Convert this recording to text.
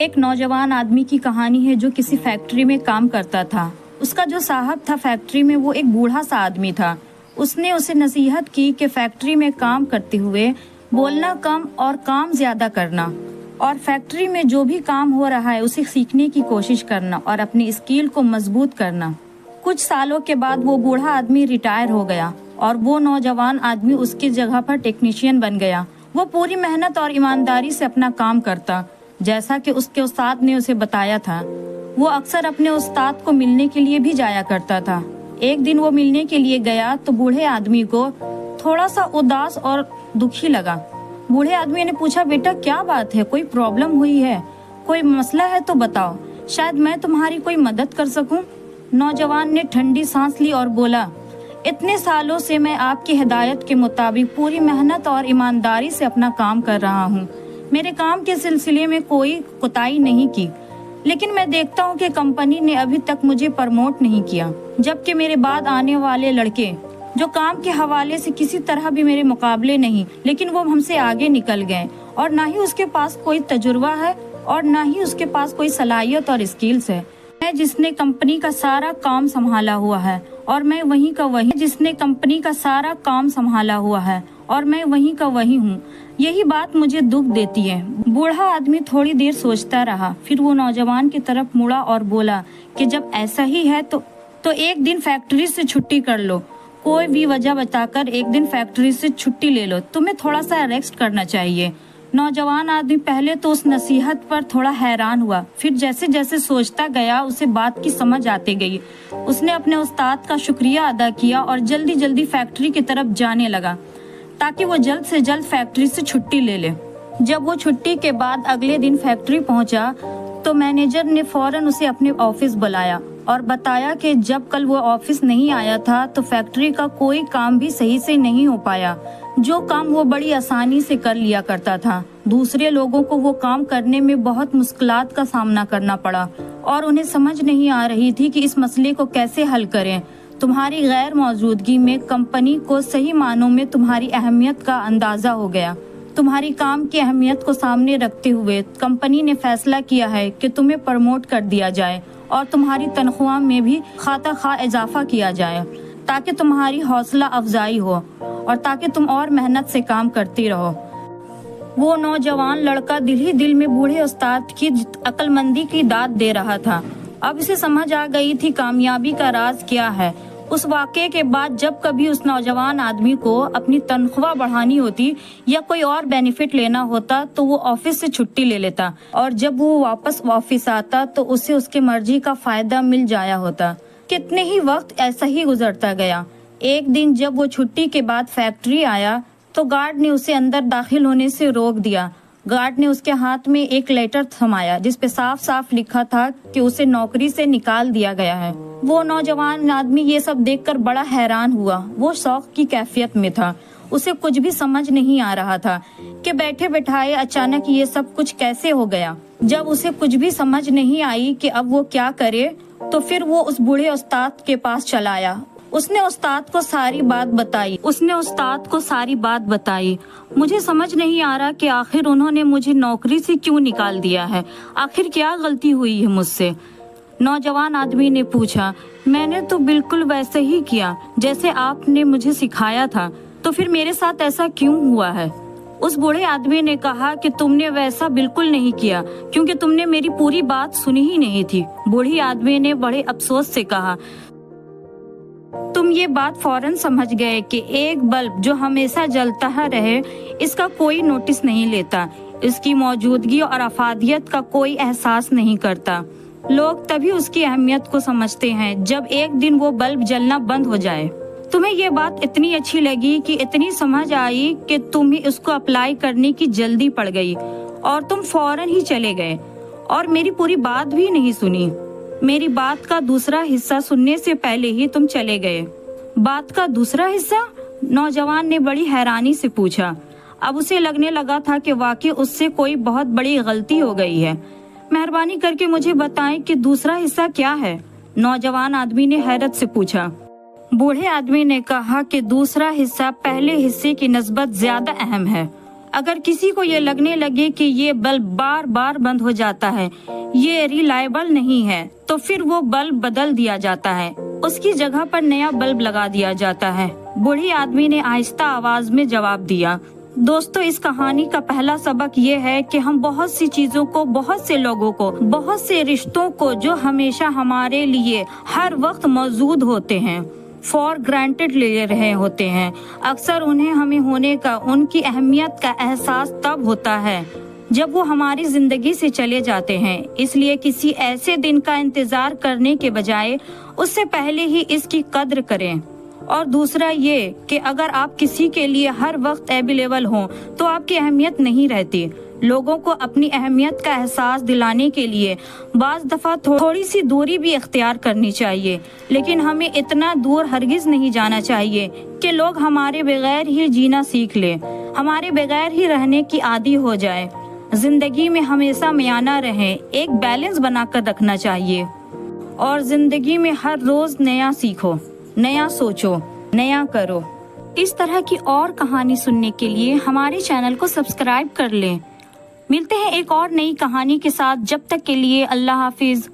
ایک نوجوان آدمی کی کہانی ہے جو کسی فیکٹری میں کام کرتا تھا۔ اس کا جو صاحب تھا فیکٹری میں وہ ایک بوڑھا سا آدمی تھا۔ اس نے اسے نصیحت کی کہ فیکٹری میں کام کرتے ہوئے بولنا کم اور کام زیادہ کرنا، اور فیکٹری میں جو بھی کام ہو رہا ہے اسے سیکھنے کی کوشش کرنا اور اپنی اسکل کو مضبوط کرنا۔ کچھ سالوں کے بعد وہ بوڑھا آدمی ریٹائر ہو گیا اور وہ نوجوان آدمی اس کی جگہ پر ٹیکنیشین بن گیا۔ وہ پوری محنت اور ایمانداری سے اپنا کام کرتا جیسا کہ اس کے استاد نے اسے بتایا تھا۔ وہ اکثر اپنے استاد کو ملنے کے لیے بھی جایا کرتا تھا۔ ایک دن وہ ملنے کے لیے گیا تو بوڑھے آدمی کو تھوڑا سا اداس اور دکھی لگا۔ بوڑھے آدمی نے پوچھا، بیٹا کیا بات ہے؟ کوئی پرابلم ہوئی ہے؟ کوئی مسئلہ ہے تو بتاؤ، شاید میں تمہاری کوئی مدد کر سکوں۔ نوجوان نے ٹھنڈی سانس لی اور بولا، اتنے سالوں سے میں آپ کی ہدایت کے مطابق پوری محنت اور ایمانداری سے اپنا کام کر رہا ہوں۔ میرے کام کے سلسلے میں کوئی کوتاہی نہیں کی، لیکن میں دیکھتا ہوں کہ کمپنی نے ابھی تک مجھے پروموٹ نہیں کیا، جبکہ میرے بعد آنے والے لڑکے جو کام کے حوالے سے کسی طرح بھی میرے مقابلے نہیں، لیکن وہ ہم سے آگے نکل گئے، اور نہ ہی اس کے پاس کوئی تجربہ ہے اور نہ ہی اس کے پاس کوئی صلاحیت اور اسکلز ہے۔ میں جس نے کمپنی کا سارا کام سنبھالا ہوا ہے اور میں وہیں کا وہیں جس نے کمپنی کا سارا کام سنبھالا ہوا ہے اور میں وہیں کا وہیں ہوں، یہی بات مجھے دکھ دیتی ہے۔ بوڑھا آدمی تھوڑی دیر سوچتا رہا، پھر وہ نوجوان کی طرف مڑا اور بولا کہ جب ایسا ہی ہے تو ایک دن فیکٹری سے چھٹی کر لو، کوئی بھی وجہ بتا کر ایک دن فیکٹری سے چھٹی لے لو، تمہیں تھوڑا سا ریسٹ کرنا چاہیے۔ نوجوان آدمی پہلے تو اس نصیحت پر تھوڑا حیران ہوا، پھر جیسے جیسے سوچتا گیا اسے بات کی سمجھ آتے گئی۔ اس نے اپنے استاد کا شکریہ ادا کیا اور جلدی جلدی فیکٹری کی طرف جانے لگا تاکہ وہ جلد سے جلد فیکٹری سے چھٹی لے لے۔ جب وہ چھٹی کے بعد اگلے دن فیکٹری پہنچا تو مینیجر نے فوراً اسے اپنے آفس بلایا اور بتایا کہ جب کل وہ آفس نہیں آیا تھا تو فیکٹری کا کوئی کام بھی صحیح سے نہیں ہو پایا۔ جو کام وہ بڑی آسانی سے کر لیا کرتا تھا، دوسرے لوگوں کو وہ کام کرنے میں بہت مشکلات کا سامنا کرنا پڑا اور انہیں سمجھ نہیں آ رہی تھی کہ اس مسئلے کو کیسے حل کریں۔ تمہاری غیر موجودگی میں کمپنی کو صحیح معنوں میں تمہاری اہمیت کا اندازہ ہو گیا۔ تمہاری کام کی اہمیت کو سامنے رکھتے ہوئے کمپنی نے فیصلہ کیا ہے کہ تمہیں پروموٹ کر دیا جائے اور تمہاری تنخواہ میں بھی خاطر خواہ اضافہ کیا جائے تاکہ تمہاری حوصلہ افزائی ہو اور تاکہ تم اور محنت سے کام کرتی رہو۔ وہ نوجوان لڑکا دل ہی دل میں بوڑھے استاد کی عقل مندی کی داد دے رہا تھا۔ اب اسے سمجھ آ گئی تھی کامیابی کا راز کیا ہے۔ اس واقعے کے بعد جب کبھی اس نوجوان آدمی کو اپنی تنخواہ بڑھانی ہوتی یا کوئی اور بینیفٹ لینا ہوتا تو وہ آفس سے چھٹی لے لیتا، اور جب وہ واپس آفس آتا تو اسے اس کے مرضی کا فائدہ مل جایا ہوتا۔ کتنے ہی وقت ایسا ہی گزرتا گیا۔ ایک دن جب وہ چھٹی کے بعد فیکٹری آیا تو گارڈ نے اسے اندر داخل ہونے سے روک دیا۔ گارڈ نے اس کے ہاتھ میں ایک لیٹر تھمایا جس پہ صاف صاف لکھا تھا کہ اسے نوکری سے نکال دیا گیا ہے۔ وہ نوجوان آدمی یہ سب دیکھ کر بڑا حیران ہوا۔ وہ شوق کی کیفیت میں تھا، اسے کچھ بھی سمجھ نہیں آ رہا تھا کہ بیٹھے بٹھائے اچانک یہ سب کچھ کیسے ہو گیا۔ جب اسے کچھ بھی سمجھ نہیں آئی کہ اب وہ کیا کرے تو پھر وہ اس بوڑھے استاد کے پاس چلا آیا۔ اس نے استاد کو ساری بات بتائی۔ مجھے سمجھ نہیں آ رہا کہ آخر انہوں نے مجھے نوکری سے کیوں نکال دیا ہے، آخر کیا غلطی ہوئی ہے مجھ سے؟ نوجوان آدمی نے پوچھا، میں نے تو بالکل ویسے ہی کیا جیسے آپ نے مجھے سکھایا تھا، تو پھر میرے ساتھ ایسا کیوں ہوا ہے؟ اس بوڑھے آدمی نے کہا کہ تم نے ویسا بالکل نہیں کیا کیونکہ تم نے میری پوری بات سنی ہی نہیں تھی۔ بوڑھی آدمی نے بڑے افسوس سے کہا، تم یہ بات فوراً سمجھ گئے کہ ایک بلب جو ہمیشہ جلتا رہے اس کا کوئی نوٹس نہیں لیتا، اس کی موجودگی اور افادیت کا کوئی احساس نہیں کرتا۔ لوگ تبھی اس کی اہمیت کو سمجھتے ہیں جب ایک دن وہ بلب جلنا بند ہو جائے۔ تمہیں یہ بات اتنی اچھی لگی کہ اتنی سمجھ آئی کہ تمہیں اس کو اپلائی کرنے کی جلدی پڑ گئی اور تم فوراً ہی چلے گئے اور میری پوری بات بھی نہیں سنی۔ میری بات کا دوسرا حصہ سننے سے پہلے ہی تم چلے گئے۔ بات کا دوسرا حصہ؟ نوجوان نے بڑی حیرانی سے پوچھا۔ اب اسے لگنے لگا تھا کہ واقعی اس سے کوئی بہت بڑی غلطی ہو گئی ہے۔ مہربانی کر کے مجھے بتائیں کہ دوسرا حصہ کیا ہے؟ نوجوان آدمی نے حیرت سے پوچھا۔ بوڑھے آدمی نے کہا کہ دوسرا حصہ پہلے حصے کی نسبت زیادہ اہم ہے اگر کسی کو یہ لگنے لگے کہ یہ بلب بار بار بند ہو جاتا ہے، یہ ریلائبل نہیں ہے، تو پھر وہ بلب بدل دیا جاتا ہے، اس کی جگہ پر نیا بلب لگا دیا جاتا ہے۔ بوڑھی آدمی نے آہستہ آواز میں جواب دیا۔ دوستو، اس کہانی کا پہلا سبق یہ ہے کہ ہم بہت سی چیزوں کو، بہت سے لوگوں کو، بہت سے رشتوں کو جو ہمیشہ ہمارے لیے ہر وقت موجود ہوتے ہیں، فار گرانٹیڈ لے رہے ہوتے ہیں۔ اکثر انہیں ہمیں ہونے کا، ان کی اہمیت کا احساس تب ہوتا ہے جب وہ ہماری زندگی سے چلے جاتے ہیں۔ اس لیے کسی ایسے دن کا انتظار کرنے کے بجائے اس سے پہلے ہی اس کی قدر کریں۔ اور دوسرا یہ کہ اگر آپ کسی کے لیے ہر وقت اویلیبل ہوں تو آپ کی اہمیت نہیں رہتی۔ لوگوں کو اپنی اہمیت کا احساس دلانے کے لیے بعض دفعہ تھوڑی سی دوری بھی اختیار کرنی چاہیے، لیکن ہمیں اتنا دور ہرگز نہیں جانا چاہیے کہ لوگ ہمارے بغیر ہی جینا سیکھ لیں، ہمارے بغیر ہی رہنے کی عادی ہو جائے۔ زندگی میں ہمیشہ میانہ رہیں، ایک بیلنس بنا کر رکھنا چاہیے، اور زندگی میں ہر روز نیا سیکھو، نیا سوچو، نیا کرو۔ اس طرح کی اور کہانی سننے کے لیے ہمارے چینل کو سبسکرائب کر لیں۔ ملتے ہیں ایک اور نئی کہانی کے ساتھ، جب تک کے لیے اللہ حافظ۔